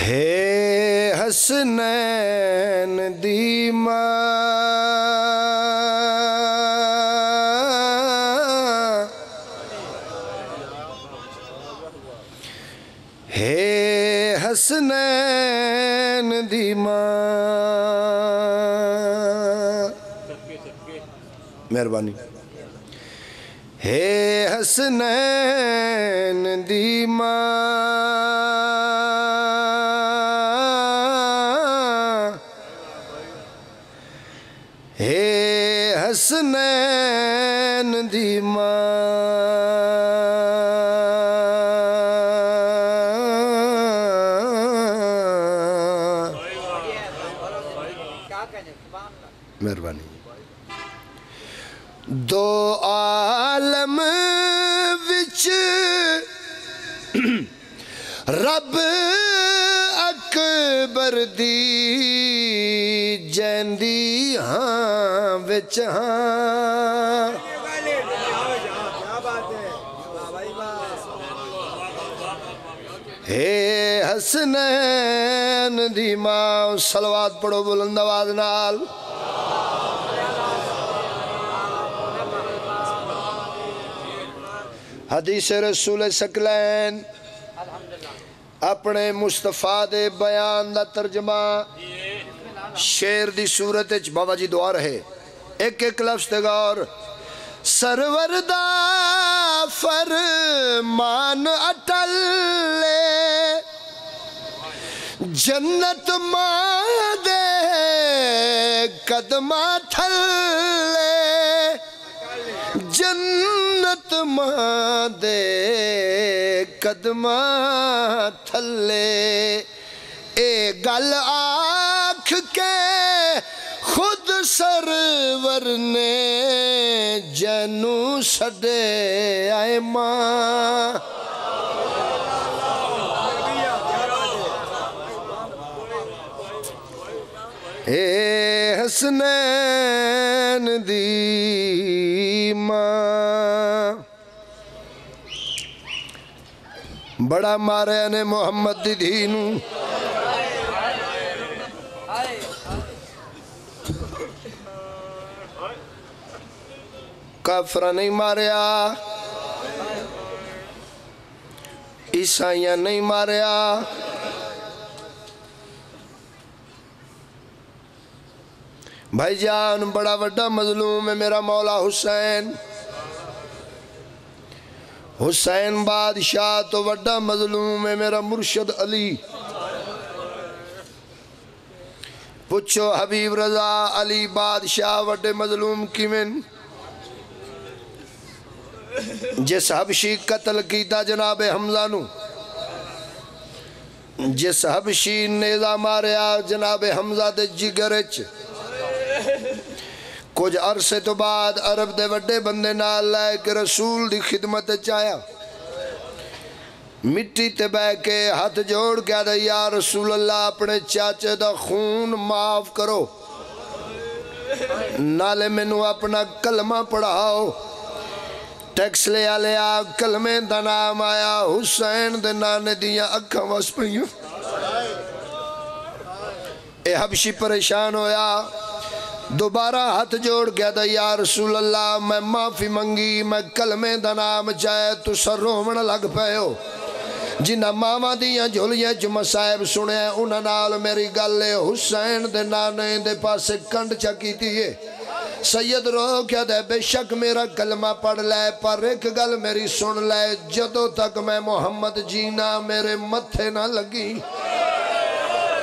ہے حسنین دی ماں، ہے حسنین دی ماں، مہربانی، ہے حسنین دی ماں، ہے حسنین دی ماں، مہربانی، دو عالم وچ رب اکبر دی جیندی ہاں وچ ہاں، ہے حسنین دی ماں، صلوات پڑھو بلند آواز نال، حدیث رسول ثقلین اپنے مصطفیٰ دے بیان دا ترجمہ شیر دی صورت اچ بابا جی دعا رہے ایک ایک لفظ تے غور، سرور دا فرمان اٹل لے جنت ماں دے قدمہ تھلے، جنت ماں دے قدمہ تھلے، اے گل آکھ کے خود سرور نے جنو سڈے آئے ماں، اے حسنین دی ماں، بڑا مارے نے محمد دی دھینو، کافرہ نہیں ماریا، عیسائیاں نہیں ماریا، بھائی جان بڑا وڈا مظلوم ہے میرا مولا حسین، حسین بادشاہ تو وڈا مظلوم ہے میرا مرشد علی، پوچھو حبیب رضا علی بادشاہ وڈے مظلوم کیویں، جس حبشی قتل کیتا جناب حمزہ نو، جس حبشی نیزہ ماریا جناب حمزہ دے جگرچ، کچھ عرصے تو بعد عرب دے وڈے بندے نال لائے کہ رسول دی خدمت چایا، مٹی تے بے کے ہاتھ جوڑ کے دے یا رسول اللہ اپنے چاچے دا خون معاف کرو، نالے منو اپنا کلمہ پڑھاؤ، ٹیکس لے آلیا کلمے دا نام آیا، حسین دے نانے دیا اکھاں واس پہیوں، اے حبشی پریشان ہویا، دوبارہ ہاتھ جوڑ گیا دا یا رسول اللہ میں معافی منگی، میں کلمے دا نام چاہے تو سر رومن لگ پہے ہو، جنہ ماما دیاں جھولیاں جو مسائب سنے انہاں نال میری گلے حسین دے نانے دے پاسے کنڈ چکی تیئے، سید رو کیا دے بے شک میرا کلمہ پڑھ لے پر ایک گل میری سن لے، جدو تک میں محمد جینا میرے متھے نہ لگی،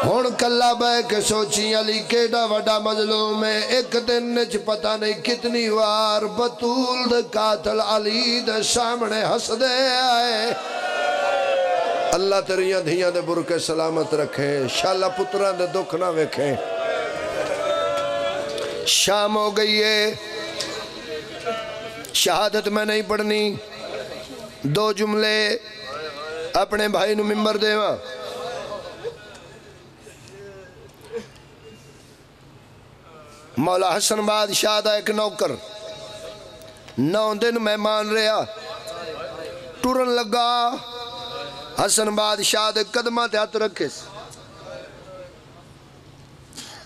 ہون کلہ بے کے سوچی علی کیڑا وڈا مظلوم ہے، ایک دن نچ پتہ نہیں کتنی وار بطول دے قاتل علی دے سامنے ہس دے آئے، اللہ تیریاں دھیاں دے برکے سلامت رکھے، شاللہ پتران دے دکھ نہ ویکھیں، شام ہو گئی ہے، شہادت میں نہیں پڑھنی، دو جملے اپنے بھائی نو ممبر دے ماں، مولا حسن بادشاہ دا ایک نوکر 9 دن مہمان رہا، ٹورن لگا، حسن بادشاہ دے قدمہ تے ہاتھ رکھے،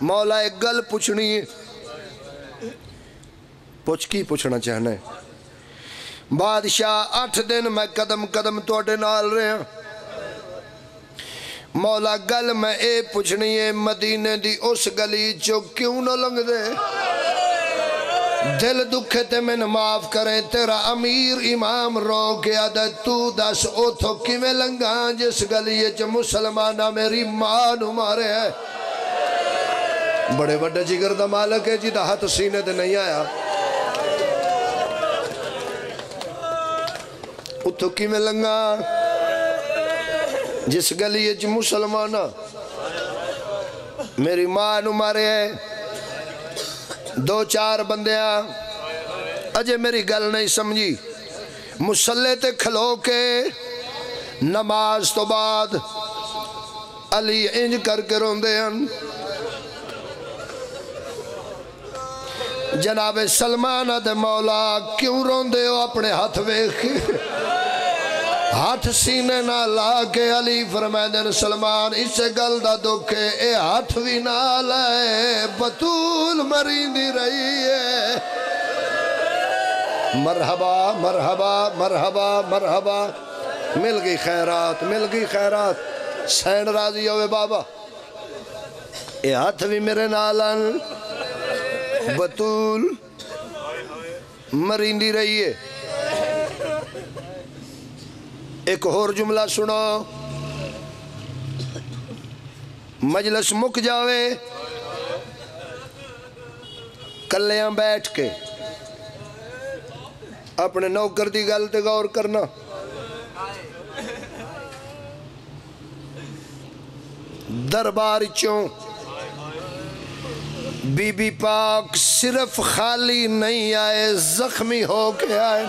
مولا ایک گل پوچھنی ہے، پوچھ کی پوچھنا چاہنا ہے؟ بادشاہ 8 دن میں قدم قدم توڑے نال رہے ہیں، مولا گل میں اے پوچھنی ہے مدینے دی اس گلی جو کیوں نہ لنگ دے؟ دل دکھے تے میں معاف کریں، تیرا امیر امام رو گیا دے، تو دس اوتھو کی میں لنگاں جس گلی جو مسلمانہ میری ماں نو مارے ہے۔ بڑے بڑے جگر دا مالک ہے جی دا ہاتھ سینے دے نہیں آیا، اوتھو کی میں لنگاں جس گلی جو مسلمانہ میری ماں نو مارے ہے۔ 2-4 بندیاں اجے میری گل نہیں سمجھی، مسلح تے کھلو کے نماز تو بعد علی انج کر کے روندے ہیں، جناب سلمان دے مولا کیوں روندے ہو؟ اپنے ہاتھ ویکھ، ہاتھ سینے نہ لا کے علی فرمائے سلمان اس گل دا دکھے اے ہاتھ بھی نہ لائے، بطول مریندی رہی ہے۔ مرحبا مرحبا مرحبا مرحبا، مل گئی خیرات مل گئی خیرات، سین راضی ہوئے بابا، اے ہاتھ بھی میرے نالن، بطول مریندی رہی ہے۔ ایک اور جملہ سنو، مجلس مک جاوے کلیاں بیٹھ کے اپنے نوکر دی گل تے غور کرنا، دربار چوں بی بی پاک صرف خالی نہیں آئے، زخمی ہو کے آئے۔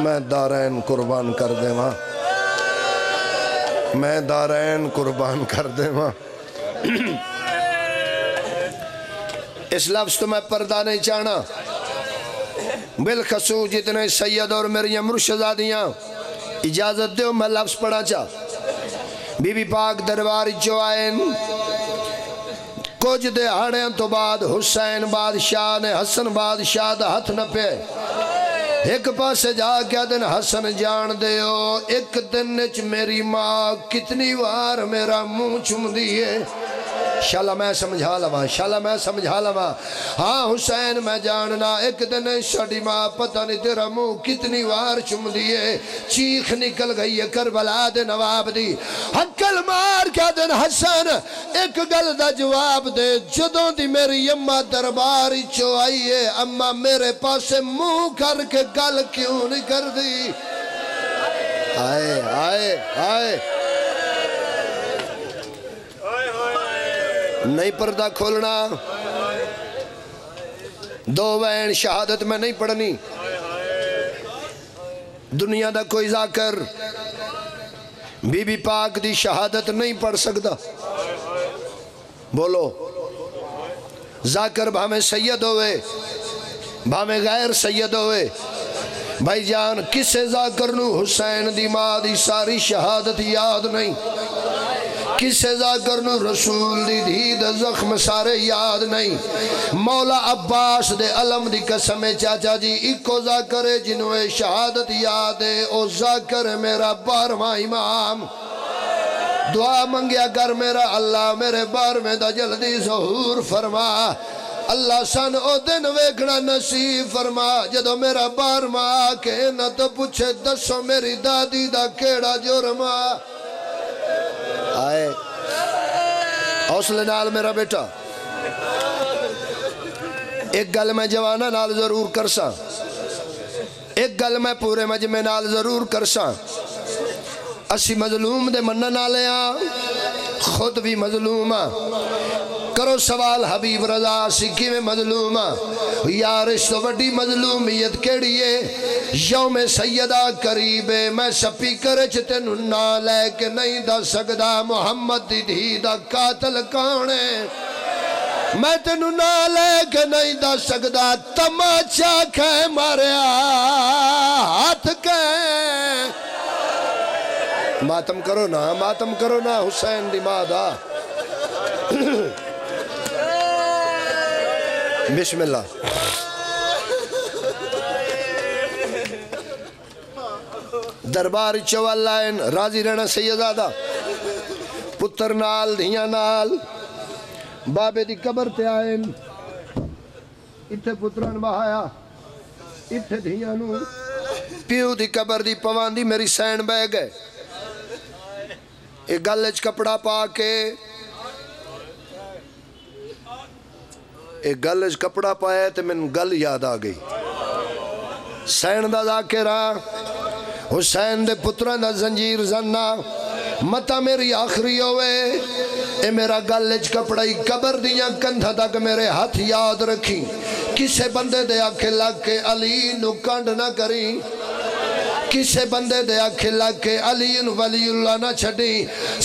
میں دارین قربان کر دے ماں، میں دارین قربان کر دے ماں۔ اس لفظ تو میں پردہ نہیں چاہنا، بالخصوص جتنے سید اور میری مرشدادیاں اجازت دے میں لفظ پڑھا چاہ۔ بی بی پاک درباری جو آئین کچھ دہاڑیں تو بعد حسین بادشاہ نے حسن بادشاہ دا ہاتھ نہ پہ ایک پاسے جا کیا دن حسن جان دے ہو، ایک دن چ میری ماں کتنی وار میرا منہ چم دیئے، شالا میں سمجھا لما شالا میں سمجھا لما، ہاں حسین میں جاننا ایک دن شاڑی ماں پتہ نہیں تیرا منہ کتنی وار چم دیئے، چیخ نکل گئی ہے کربلا دے نواب دی، ہکل مار کیا دن حسن ایک گل دا جواب دے، جدوں دی میری اممہ درباری چو آئیے، اممہ میرے پاسے منہ کر کے گل کیوں نہیں کر دی؟ آئے آئے آئے نہیں پردہ کھولنا، 2 وین شہادت میں نہیں پڑھنی، دنیا دا کوئی ذاکر بی بی پاک دی شہادت نہیں پڑھ سکتا۔ بولو ذاکر بھامیں سید ہوئے بھامیں غیر سید ہوئے، بھائی جان کسے ذاکر نو حسین دی ماں دی ساری شہادت یاد نہیں، کسے ذاکر نو رسول دی دید زخم سارے یاد نہیں، مولا عباس دے علم دی قسم چاچا جی ایکو ذاکر ہے جنوے شہادت یاد ہے، او ذاکر ہے میرا 12واں امام۔ دعا منگیا کر میرا اللہ میرے 12ویں دا جلدی ظہور فرما، اللہ سن او دن ویکھنا نصیب فرما، جدو میرا 12واں آکے نہ تو پوچھے دسو میری دادی دا کیڑا جرما۔ آئے حوصلے نال میرا بیٹا، ایک گل میں جوانہ نال ضرور کرساں، ایک گل میں پورے مجمع نال ضرور کرساں، اسی مظلوم دے منن والے ہاں، خود بھی مظلوم ہاں، کرو سوال حبیب رضا سکھی میں مظلوم ہاں، یار اس تو بڑی مظلومیت کیڑی ہے، یوم سیدہ قریب ہے، میں سپیکر چھتے نہ لے کے نہیں دا سکدا محمد دی دھی دا قاتل کانے، میں تینو نہ لے کے نہیں دا سکدا تماچا کھے ماریا ہاتھ کھے، ماتم کرو نا حسین دی ماں دا، بسم اللہ. دربار چوال لائن راضی رہنا سیدزادہ پتر نال دھیاں نال بابے دی قبر تے آئین اتھے پتران بہایا اتھے دھیاں نو پیو دی قبر دی پواندی میری سین بہ گئے ایک گلچ کپڑا پا کے ایک گلچ کپڑا پایا تے من گل یاد آ گئی سین دا ذاکرہ حسین دے پتران دا زنجیر زننا متا میری آخری ہوئے اے میرا گلچ کپڑائی قبر دیاں کندھا تک میرے ہاتھ یاد رکھی کسے بندے دے آکھے لگ کے علی نو کانڈ نہ کریں کسے بندے دے آکھے لگ کے علی ولی اللہ نہ چھڑی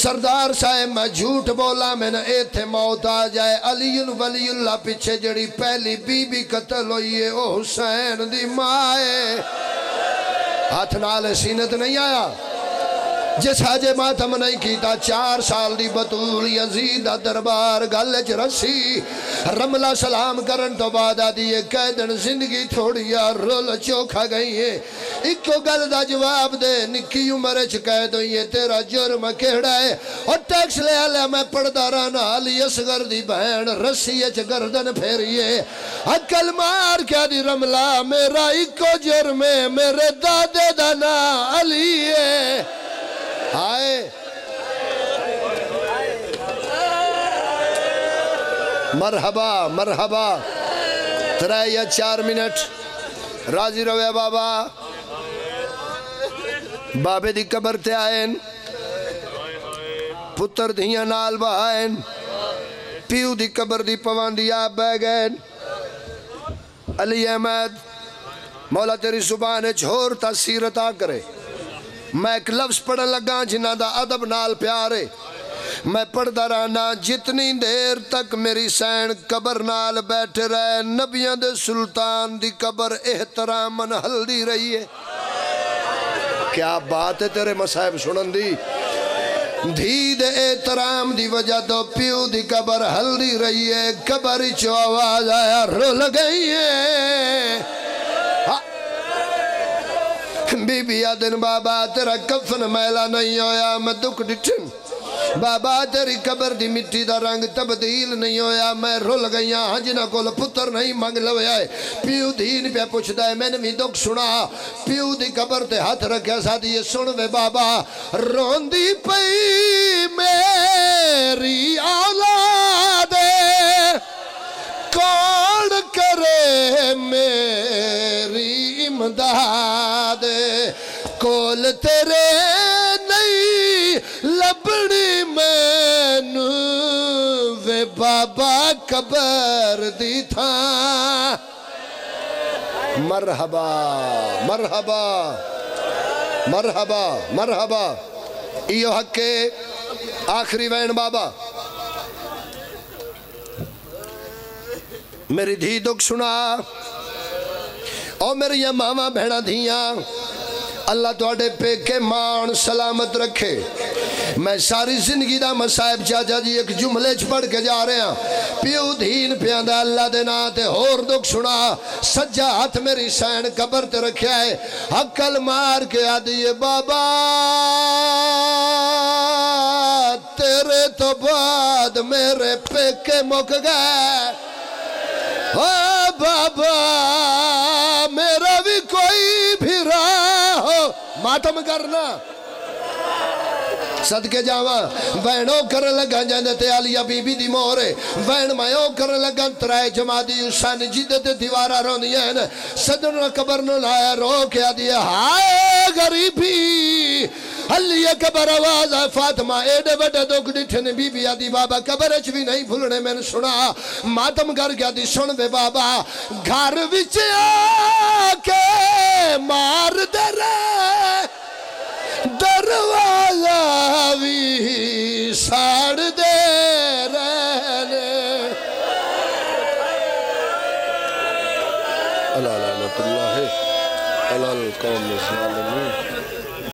سردار صاحب میں جھوٹ بولا میں نے ایتھے موت آ جائے علی ولی اللہ پیچھے جڑی پہلی بی بی قتل ہوئی ہے او حسین دی مائے ہاتھ نالے سینت نہیں آیا جس حاجے ماتم نہیں کیتا 4 سال دی بطول یزید دربار گلچ رسی رملہ سلام کرن تو بعد آدھی قیدن زندگی تھوڑی رول چوکھا گئی ہے ایکو گل دا جواب دے نکی عمرچ قید ہوئی ہے تیرا جرم کہڑا ہے اور ٹیکس لے آلے میں پڑھدا رانا علی اصغر دی بہن رسی اچ گردن پھیریے عقل مار کیا دی رملہ میرا ایکو جرم ہے میرے دادے دانا علی ہے آئے مرحبا مرحبا 3 یا 4 منٹ راضی روے بابا بابے دی قبر تے آئین پتر دھیاں نال بہائن پیو دی قبر دی پواندی آپ بہ گئن علی احمد مولا تیری زبان چھوڑ تاثیر عطا کرے میں ایک لفظ پڑھن لگا جنہ دا ادب نال پیارے میں پڑھدا رہنا جتنی دیر تک میری سین قبر نال بیٹھے رہے نبیان دے سلطان دی قبر احترامن ہلدی رہی ہے کیا بات ہے تیرے مصائب سنن دی دھی دے احترام دی وجہ تو پیو دی قبر ہلدی رہی ہے قبر چو آواز آیا رو لگئی ہے بی بی آدن بابا تیرا کفن میلا نہیں ہویا میں دکھ ڈٹھن بابا تیری قبر دی مٹی دا رنگ تبدیل نہیں ہویا میں رول گئیاں ہاں جنہ کول پتر نہیں مانگ لویا ہے پیو دین پہ پوچھ دائے میں نے بھی دکھ سنا پیو دی قبر تے ہاتھ رکھیا ساتھ یہ سنوے بابا رون دی پئی میری اولاد کون کرے میری امداد کول تیرے نہیں لبڑی مینو وے بابا قبر دی تھا مرحبا مرحبا مرحبا مرحبا ایو حق کے آخری وین بابا میری دھی دکھ سنا اور میری ماما بہنا دھیاں اللہ توڑے پہ کے مان سلامت رکھے میں ساری زندگی دا مصائب چاچا جی ایک جملے پڑھ کے جا رہے ہیں پیو دین پیاندہ اللہ دینا تے اور دکھ سنا سجا ہاتھ میری سین قبر تے رکھیا ہے عقل مار کے آدھیے بابا تیرے تو بعد میرے پہ کے مک گئے بابا میرا بھی کوئی بھی راہ ہو ماتم کرنا صدقے جاواں وینو کر لگا جاندے تے علیہ بی بی دی مورے وین مائیو کر لگا ترائے جماعتی حسین جیدت دیوارہ رونی ہیں صدر قبر نو لایا رو کے آدھیا ہائے غریبی علیہ قبر آواز ہے فاطمہ ایڈے بڑے دکھ ڈٹھنے بی بی آدھی بابا قبر اچھ بھی نہیں بھولنے میں نے سنا ماتم کر گیا دی سن بے بابا گھر وچ آکے مار دے رہے دروازہ بھی ساڑ دے رہنے اللہ لعنت اللہ اللہ القوم